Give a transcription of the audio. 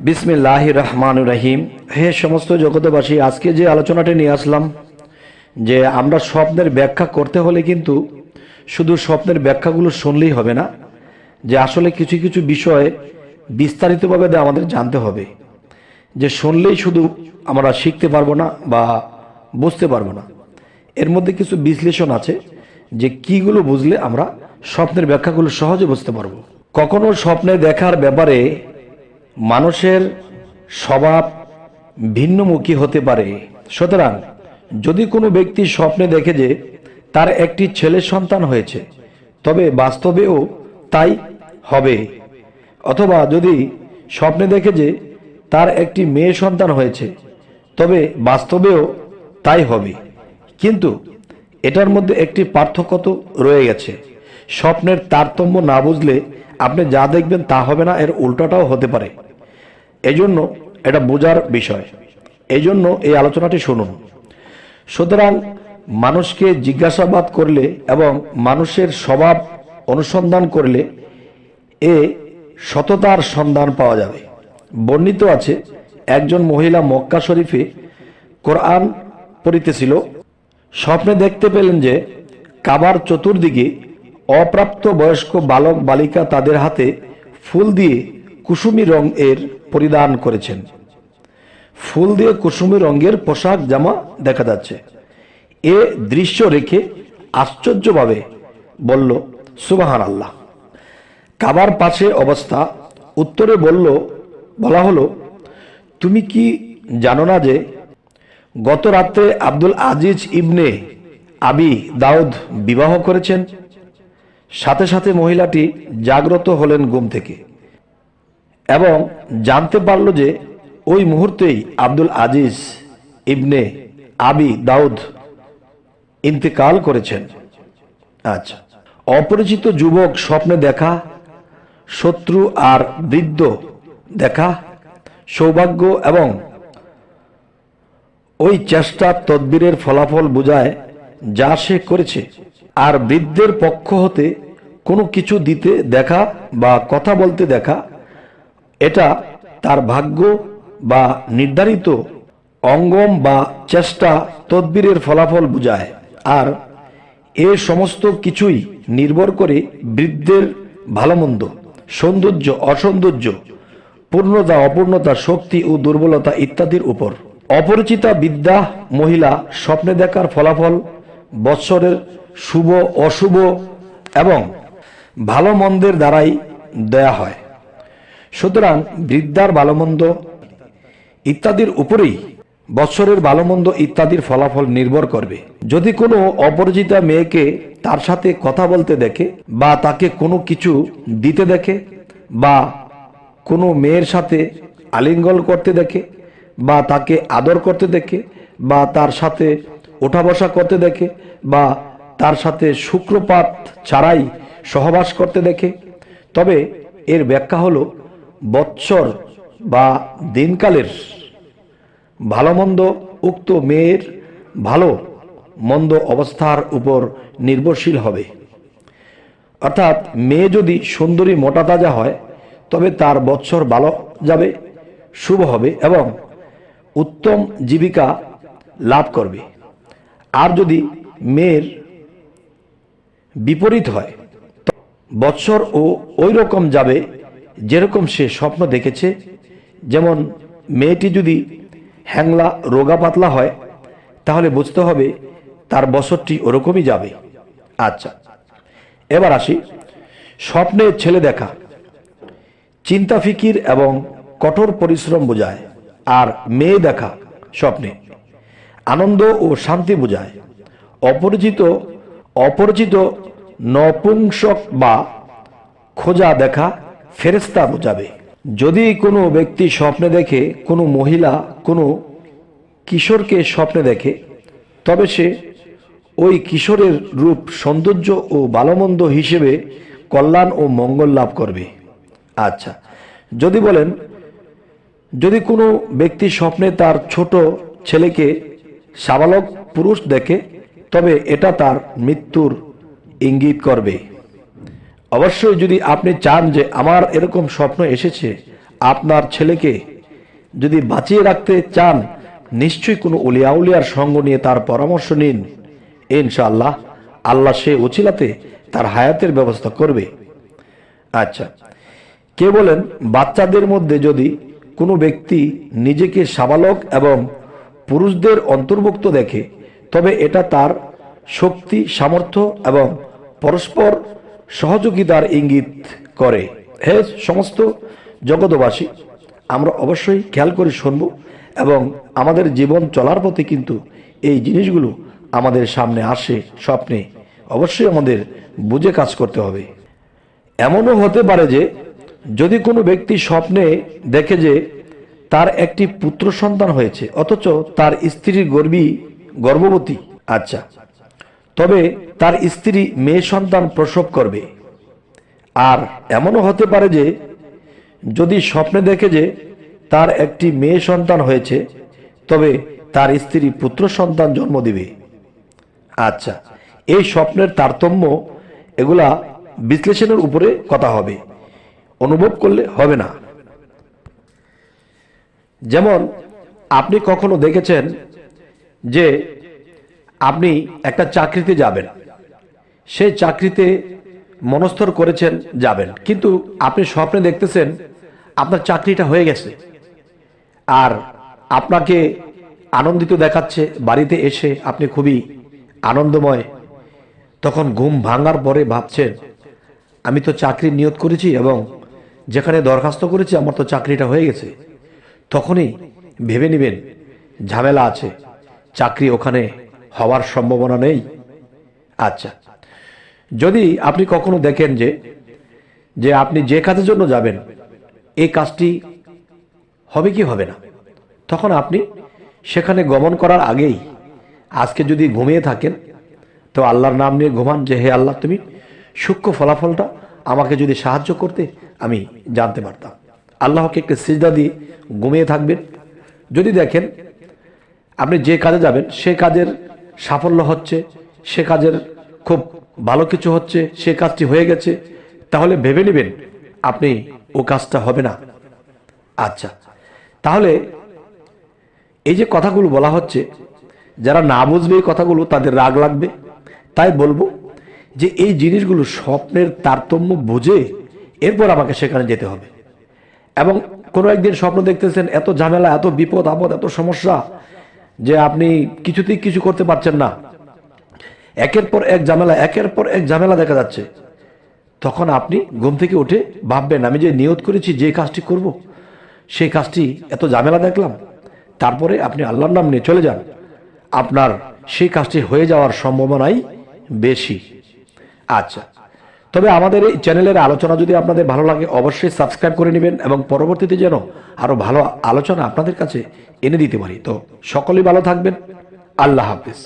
বিসমিল্লাহির রহমানির রহিম। হে সমস্ত জগতবাসী, আজকে যে আলোচনাটি নিয়ে আসলাম যে আমরা স্বপ্নের ব্যাখ্যা করতে হলে কিন্তু শুধু স্বপ্নের ব্যাখ্যাগুলো শুনলেই হবে না, যে আসলে কিছু কিছু বিষয় বিস্তারিতভাবে আমাদের জানতে হবে। যে শুনলেই শুধু আমরা শিখতে পারবো না বা বুঝতে পারবো না, এর মধ্যে কিছু বিশ্লেষণ আছে যে কীগুলো বুঝলে আমরা স্বপ্নের ব্যাখ্যাগুলো সহজে বুঝতে পারবো। কখনো স্বপ্নে দেখার ব্যাপারে মানুষের স্বভাব ভিন্নমুখী হতে পারে। সুতরাং যদি কোনো ব্যক্তি স্বপ্নে দেখে যে তার একটি ছেলে সন্তান হয়েছে, তবে বাস্তবেও তাই হবে। অথবা যদি স্বপ্নে দেখে যে তার একটি মেয়ে সন্তান হয়েছে, তবে বাস্তবেও তাই হবে। কিন্তু এটার মধ্যে একটি পার্থক্য তো রয়ে গেছে। স্বপ্নের তারতম্য না বুঝলে আপনি যা দেখবেন তা হবে না, এর উল্টাটাও হতে পারে। এজন্য এটা বোঝার বিষয়, এজন্য এই আলোচনাটি শুনুন। সুতরাং মানুষকে জিজ্ঞাসাবাদ করলে এবং মানুষের স্বভাব অনুসন্ধান করলে এ সততার সন্ধান পাওয়া যাবে। বর্ণিত আছে, একজন মহিলা মক্কা শরীফে কোরআন পড়িতেছিল, স্বপ্নে দেখতে পেলেন যে কাবার চতুর্দিকে অপ্রাপ্ত বয়স্ক বালক বালিকা তাদের হাতে ফুল দিয়ে কুসুমি রং এর পরিধান করেছেন। ফুল দিয়ে কুসুমি রঙের পোশাক জামা দেখা যাচ্ছে। এ দৃশ্য রেখে আশ্চর্যভাবে বলল, সুবহানাল্লাহ। কাবার পাশে অবস্থা, উত্তরে বলা হলো, তুমি কি জানো না যে গত রাত্রে আব্দুল আজিজ ইবনে আবি দাউদ বিবাহ করেছেন? সাথে সাথে মহিলাটি জাগ্রত হলেন ঘুম থেকে এবং জানতে পারল যে ওই মুহূর্তেই আব্দুল আজিজ ইবনে আবি দাউদ ইন্তেকাল করেছেন। আচ্ছা, অপরিচিত যুবক স্বপ্নে দেখা, শত্রু আর বৃদ্ধ দেখা, সৌভাগ্য এবং ওই চেষ্টা তদবিরের ফলাফল বোঝায় যা সে করেছে। আর বৃদ্ধের পক্ষ হতে কোনো কিছু দিতে দেখা বা কথা বলতে দেখা, এটা তার ভাগ্য বা নির্ধারিত অঙ্গম বা চেষ্টা তদবিরের ফলাফল বোঝায়। আর এ সমস্ত কিছুই নির্ভর করে বৃদ্ধের ভালো মন্দ, সৌন্দর্য অসৌন্দর্য, পূর্ণতা অপূর্ণতা, শক্তি ও দুর্বলতা ইত্যাদির উপর। অপরিচিতা বিদ্যা মহিলা স্বপ্নে দেখার ফলাফল বৎসরের শুভ অশুভ এবং ভালো মন্দের দ্বারাই দেয়া হয়। সুতরাং বৃদ্ধার ভালো মন্দ ইত্যাদির উপরেই বৎসরের ভালো মন্দ ইত্যাদির ফলাফল নির্ভর করবে। যদি কোনো অপরিচিতা মেয়েকে তার সাথে কথা বলতে দেখে বা তাকে কোনো কিছু দিতে দেখে বা কোনো মেয়ের সাথে আলিঙ্গন করতে দেখে বা তাকে আদর করতে দেখে বা তার সাথে ওঠা বসা করতে দেখে বা তার সাথে শুক্রপাত ছাড়াই সহবাস করতে দেখে, তবে এর ব্যাখ্যা হলো বৎসর বা দিনকালের ভালো মন্দ উক্ত মেয়ের ভালো মন্দ অবস্থার উপর নির্ভরশীল হবে। অর্থাৎ মেয়ে যদি সুন্দরী মোটা তাজা হয়, তবে তার বৎসর ভালো যাবে, শুভ হবে এবং উত্তম জীবিকা লাভ করবে। আর যদি মেয়ের বিপরীত হয়, বৎসর ও ওই রকম যাবে যেরকম সে স্বপ্ন দেখেছে। যেমন মেয়েটি যদি হ্যাংলা রোগা পাতলা হয়, তাহলে বুঝতে হবে তার বছরটি ওরকমই যাবে। আচ্ছা, এবার আসি, স্বপ্নে ছেলে দেখা চিন্তা ফিকির এবং কঠোর পরিশ্রম বোঝায়। আর মেয়ে দেখা স্বপ্নে আনন্দ ও শান্তি বোঝায়। অপরিচিত নপুংসক বা খোঁজা দেখা ফেরেশতা বোঝাবে। যদি কোনো ব্যক্তি স্বপ্নে দেখে কোনো মহিলা কোনো কিশোরকে স্বপ্নে দেখে, তবে সে ওই কিশোরের রূপ, সৌন্দর্য ও ভালোমন্দ হিসেবে কল্যাণ ও মঙ্গল লাভ করবে। আচ্ছা, যদি কোনো ব্যক্তি স্বপ্নে তার ছোট ছেলেকে সাবালক পুরুষ দেখে, তবে এটা তার মৃত্যুর ইঙ্গিত করবে। অবশ্যই যদি আপনি চান যে আমার এরকম স্বপ্ন এসেছে, আপনার ছেলেকে যদি বাঁচিয়ে রাখতে চান নিশ্চয়ই কোনো উলিয়া উলিয়ার সঙ্গ নিয়ে তার পরামর্শ নিন। ইনশাআল্লাহ আল্লাহ সে উচিলাতে তার হায়াতের ব্যবস্থা করবে। আচ্ছা, কে বলেন বাচ্চাদের মধ্যে যদি কোনো ব্যক্তি নিজেকে সাবালক এবং পুরুষদের অন্তর্ভুক্ত দেখে তবে এটা তার শক্তি, সামর্থ্য এবং পরস্পর সহযোগিতার ইঙ্গিত করে। হে সমস্ত জগতবাসী, আমরা অবশ্যই খেয়াল করে শুনব এবং আমাদের জীবন চলার পথে কিন্তু এই জিনিসগুলো আমাদের সামনে আসে স্বপ্নে, অবশ্যই আমাদের বুঝে কাজ করতে হবে। এমনও হতে পারে যে যদি কোনো ব্যক্তি স্বপ্নে দেখে যে তার একটি পুত্র সন্তান হয়েছে অথচ তার স্ত্রী গর্ভবতী, আচ্ছা, তবে তার স্ত্রী মেয়ে সন্তান প্রসব করবে। আর এমনও হতে পারে যে যদি স্বপ্নে দেখে যে তার একটি মেয়ে সন্তান হয়েছে তবে তার স্ত্রী পুত্র সন্তান জন্ম দিবে। আচ্ছা, এই স্বপ্নের তারতম্য এগুলা বিশ্লেষণের উপরে কথা হবে, অনুভব করলে হবে না। যেমন আপনি কখনো দেখেছেন যে আপনি একটা চাকরিতে যাবেন, সেই চাকরিতে মনস্থর করেছেন যাবেন, কিন্তু আপনি স্বপ্নে দেখতেছেন আপনার চাকরিটা হয়ে গেছে আর আপনাকে আনন্দিত দেখাচ্ছে, বাড়িতে এসে আপনি খুবই আনন্দময়। তখন ঘুম ভাঙার পরে ভাবছেন আমি তো চাকরি নিয়ত করেছি এবং যেখানে দরখাস্ত করেছি আমার তো চাকরিটা হয়ে গেছে। তখনই ভেবে নেবেন ঝামেলা আছে, চাকরি ওখানে হওয়ার সম্ভাবনা নেই। আচ্ছা, যদি আপনি কখনো দেখেন যে আপনি যে কাজের জন্য যাবেন এই কাজটি হবে কি হবে না, তখন আপনি সেখানে গমন করার আগেই আজকে যদি ঘুমিয়ে থাকেন তো আল্লাহর নাম নিয়ে ঘুমান যে হে আল্লাহ, তুমি সূক্ষ্ম ফলাফলটা আমাকে যদি সাহায্য করতে আমি জানতে পারতাম। আল্লাহকে একটি সিজদা দিয়ে ঘুমিয়ে থাকবেন। যদি দেখেন আপনি যে কাজে যাবেন সে কাজের সাফল্য হচ্ছে, সে কাজের খুব ভালো কিছু হচ্ছে, সে কাজটি হয়ে গেছে, তাহলে ভেবে নেবেন আপনি ও কাজটা হবে না। আচ্ছা, তাহলে এই যে কথাগুলো বলা হচ্ছে, যারা না বুঝবে এই কথাগুলো তাদের রাগ লাগবে। তাই বলবো যে এই জিনিসগুলো স্বপ্নের তারতম্য বুঝে এরপর আমাকে সেখানে যেতে হবে। এবং কোনো একদিন স্বপ্ন দেখতেছেন এত ঝামেলা, এত বিপদ আপদ, এত সমস্যা যে আপনি কিছুতেই কিছু করতে পারছেন না, একের পর এক ঝামেলা, একের পর এক ঝামেলা দেখা যাচ্ছে, তখন আপনি ঘুম থেকে উঠে ভাববেন আমি যে নিয়ত করেছি যে কাজটি করব সেই কাজটি এত ঝামেলা দেখলাম। তারপরে আপনি আল্লাহর নাম নিয়ে চলে যান, আপনার সেই কাজটি হয়ে যাওয়ার সম্ভাবনাই বেশি। আচ্ছা, তবে আমাদের এই চ্যানেলের আলোচনা যদি আপনাদের ভালো লাগে অবশ্যই সাবস্ক্রাইব করে নেবেন এবং পরবর্তীতে যেন আরো ভালো আলোচনা আপনাদের কাছে এনে দিতে পারি। তো সকলেই ভালো থাকবেন, আল্লাহ হাফেজ।